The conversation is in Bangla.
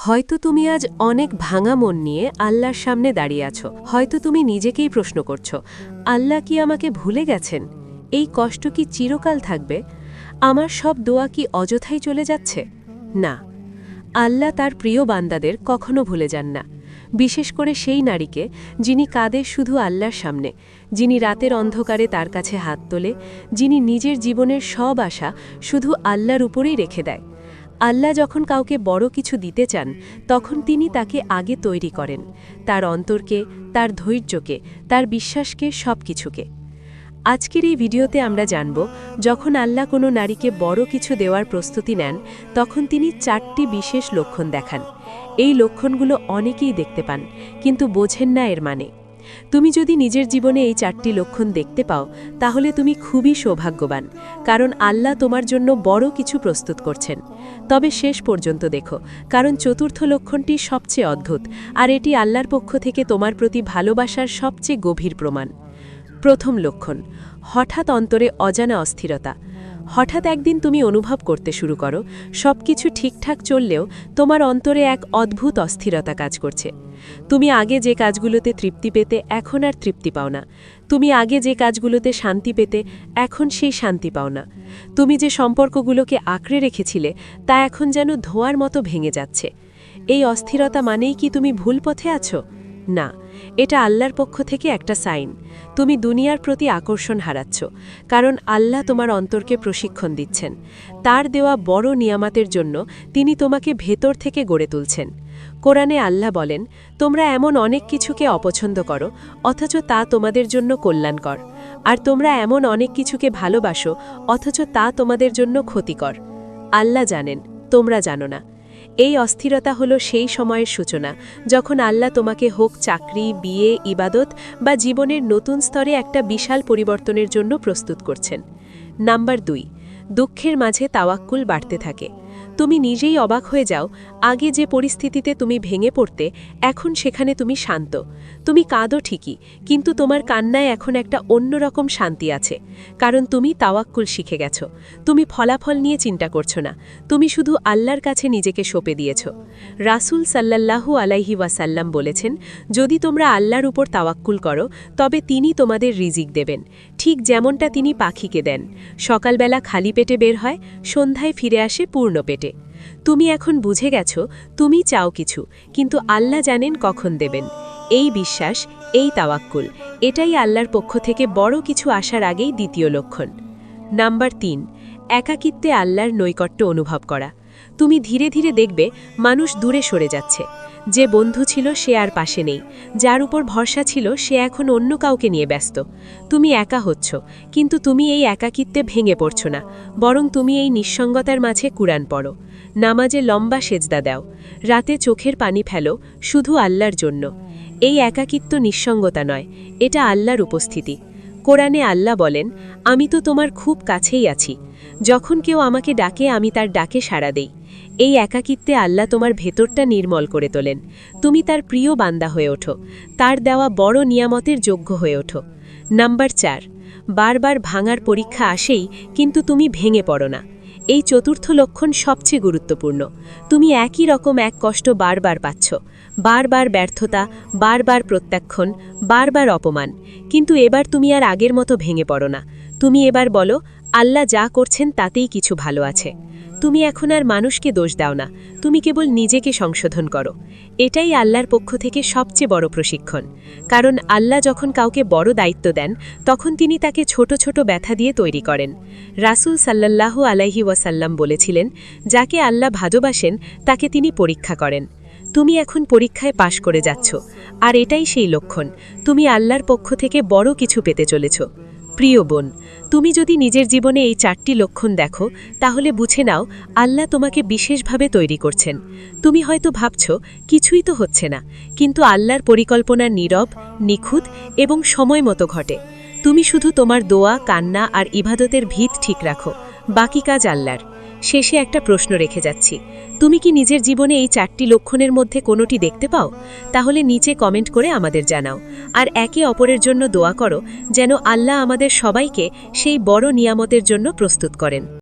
হয়তো তুমি আজ অনেক ভাঙা মন নিয়ে আল্লাহর সামনে দাঁড়িয়ে আছো। হয়তো তুমি নিজেকেই প্রশ্ন করছো, আল্লাহ কি আমাকে ভুলে গেছেন? এই কষ্ট কি চিরকাল থাকবে? আমার সব দোয়া কি অযথাই চলে যাচ্ছে? না, আল্লাহ তার প্রিয় বান্দাদের কখনো ভুলে যান না। বিশেষ করে সেই নারীকে যিনি কাঁদে শুধু আল্লাহর সামনে, যিনি রাতের অন্ধকারে তার কাছে হাত তোলে, যিনি নিজের জীবনের সব আশা শুধু আল্লাহর উপরেই রেখে দেয়। আল্লাহ যখন কাউকে বড় কিছু দিতে চান, তখন তিনি তাকে আগে তৈরি করেন, তার অন্তরকে, তার ধৈর্যকে, তার বিশ্বাসকে, সব কিছুকে। আজকের এই ভিডিওতে আমরা জানব, যখন আল্লাহ কোনো নারীকে বড় কিছু দেওয়ার প্রস্তুতি নেন, তখন তিনি 4টি বিশেষ লক্ষণ দেখান। এই লক্ষণগুলো অনেকেই দেখতে পান, কিন্তু বোঝেন না এর মানে। তুমি যদি নিজের জীবনে এই 4টি লক্ষণ দেখতে পাও, তাহলে তুমি খুবই সৌভাগ্যবান, কারণ আল্লাহ তোমার জন্য বড় কিছু প্রস্তুত করছেন। তবে শেষ পর্যন্ত দেখো, কারণ চতুর্থ লক্ষণটি সবচেয়ে অদ্ভুত, আর এটি আল্লাহর পক্ষ থেকে তোমার প্রতি ভালোবাসার সবচেয়ে গভীর প্রমাণ। প্রথম লক্ষণ, হঠাৎ অন্তরে অজানা অস্থিরতা। হঠাৎ একদিন তুমি অনুভব করতে শুরু করো, সবকিছু ঠিকঠাক চললেও তোমার অন্তরে এক অদ্ভুত অস্থিরতা কাজ করছে। তুমি আগে যে কাজগুলোতে তৃপ্তি পেতে এখন আর তৃপ্তি পাও না। তুমি আগে যে কাজগুলোতে শান্তি পেতে এখন সেই শান্তি পাও না। তুমি যে সম্পর্কগুলোকে আঁকড়ে রেখেছিলে তা এখন যেন ধোঁয়ার মতো ভেঙে যাচ্ছে। এই অস্থিরতা মানেই কি তুমি ভুল পথে আছো? না, এটা আল্লাহর পক্ষ থেকে একটা সাইন। তুমি দুনিয়ার প্রতি আকর্ষণ হারাচ্ছ, কারণ আল্লাহ তোমার অন্তরকে প্রশিক্ষণ দিচ্ছেন। তার দেওয়া বড় নিয়ামতের জন্য তিনি তোমাকে ভেতর থেকে গড়ে তুলছেন। কোরআনে আল্লাহ বলেন, তোমরা এমন অনেক কিছুকে অপছন্দ করো, অথচ তা তোমাদের জন্য কল্যাণকর। আর তোমরা এমন অনেক কিছুকে ভালোবাসো, অথচ তা তোমাদের জন্য ক্ষতিকর। আল্লাহ জানেন, তোমরা জানো না। এই অস্থিরতা হলো সেই সময়ের সূচনা, যখন আল্লাহ তোমাকে হোক চাকরি, বিয়ে, ইবাদত বা জীবনের নতুন স্তরে একটা বিশাল পরিবর্তনের জন্য প্রস্তুত করছেন। নাম্বার 2, দুঃখের মাঝে তাওয়াক্কুল বাড়তে থাকে। তুমি নিজেই অবাক হয়ে যাও, আগে যে পরিস্থিতিতে তুমি ভেঙে পড়তে, এখন সেখানে তুমি শান্ত। তুমি কাঁদো ঠিকই, কিন্তু তোমার কান্নায় এখন একটা অন্যরকম শান্তি আছে, কারণ তুমি তাওয়াক্কুল শিখে গেছো। তুমি ফলাফল নিয়ে চিন্তা করছো না, তুমি শুধু আল্লাহর কাছে নিজেকে সঁপে দিয়েছ। রাসূল সাল্লাল্লাহু আলাইহি ওয়াসাল্লাম বলেছেন, যদি তোমরা আল্লাহর উপর তাওয়াক্কুল করো, তবে তিনি তোমাদের রিজিক দেবেন, ঠিক যেমনটা তিনি পাখিকে দেন। সকালবেলা খালি পেটে বের হয়, সন্ধ্যায় ফিরে আসে পূর্ণ পেটে। তুমি এখন বুঝে গেছো, তুমি চাও কিছু, কিন্তু আল্লাহ জানেন কখন দেবেন। এই বিশ্বাস, এই তাওয়াক্কুল, এটাই আল্লাহর পক্ষ থেকে বড় কিছু আসার আগেই দ্বিতীয় লক্ষণ। নাম্বার 3, একাকিত্বে আল্লাহর নৈকট্য অনুভব করা। তুমি ধীরে ধীরে দেখবে মানুষ দূরে সরে যাচ্ছে। যে বন্ধু ছিল সে আর পাশে নেই, যার উপর ভরসা ছিল সে এখন অন্য কাউকে নিয়ে ব্যস্ত। তুমি একা হচ্ছ, কিন্তু তুমি এই একাকিত্বে ভেঙে পড়ছ না, বরং তুমি এই নিঃসঙ্গতার মাঝে কুরআন পড়ো, নামাজে লম্বা সেজদা দাও, রাতে চোখের পানি ফেলো, শুধু আল্লাহর জন্য। এই একাকিত্ব নিঃসঙ্গতা নয়, এটা আল্লাহর উপস্থিতি। কোরআনে আল্লাহ বলেন, আমি তো তোমার খুব কাছেই আছি। যখন কেউ আমাকে ডাকে আমি তার ডাকে সাড়া দেই। এই একাকিত্বে আল্লাহ তোমার ভেতরটা নির্মল করে তোলেন। তুমি তার প্রিয় বান্দা হয়ে ওঠো, তার দেওয়া বড় নিয়ামতের যোগ্য হয়ে ওঠো। নাম্বার 4, বারবার ভাঙার পরীক্ষা আসেই, কিন্তু তুমি ভেঙে পড়ো না। এই চতুর্থ লক্ষণ সবচেয়ে গুরুত্বপূর্ণ। তুমি একই রকম এক কষ্ট বারবার পাচ্ছ, বারবার ব্যর্থতা, বারবার প্রত্যাখ্যান, বারবার অপমান, কিন্তু এবার তুমি আর আগের মতো ভেঙে পড়ো না। তুমি এবার বলো, আল্লাহ যা করছেন তাতেই কিছু ভালো আছে। তুমি এখন আর মানুষকে দোষ দাও না, তুমি কেবল নিজেকে সংশোধন করো। এটাই আল্লাহর পক্ষ থেকে সবচেয়ে বড় প্রশিক্ষণ, কারণ আল্লাহ যখন কাউকে বড় দায়িত্ব দেন, তখন তিনি তাকে ছোট ছোট ব্যথা দিয়ে তৈরি করেন। রাসূল সাল্লাল্লাহু আলাইহি ওয়াসাল্লাম বলেছিলেন, যাকে আল্লাহ ভালোবাসেন তাকে তিনি পরীক্ষা করেন। তুমি এখন পরীক্ষায় পাশ করে যাচ্ছ, আর এটাই সেই লক্ষণ, তুমি আল্লাহর পক্ষ থেকে বড় কিছু পেতে চলেছ। প্রিয় বোন, তুমি যদি নিজের জীবনে এই 4টি লক্ষণ দেখো, তাহলে বুঝে নাও আল্লাহ তোমাকে বিশেষভাবে তৈরি করছেন। তুমি হয়তো ভাবছ কিছুই তো হচ্ছে না, কিন্তু আল্লাহর পরিকল্পনা নীরব, নিখুঁত এবং সময় মতো ঘটে। তুমি শুধু তোমার দোয়া, কান্না আর ইবাদতের ভিত ঠিক রাখো, বাকি কাজ আল্লাহর। শেষে একটা প্রশ্ন রেখে যাচ্ছি, তুমি কি নিজের জীবনে এই 4টি লক্ষণের মধ্যে কোনোটি দেখতে পাও? তাহলে নিচে কমেন্ট করে আমাদের জানাও, আর একে অপরের জন্য দোয়া করো, যেন আল্লাহ আমাদের সবাইকে সেই বড় নিয়ামতের জন্য প্রস্তুত করেন।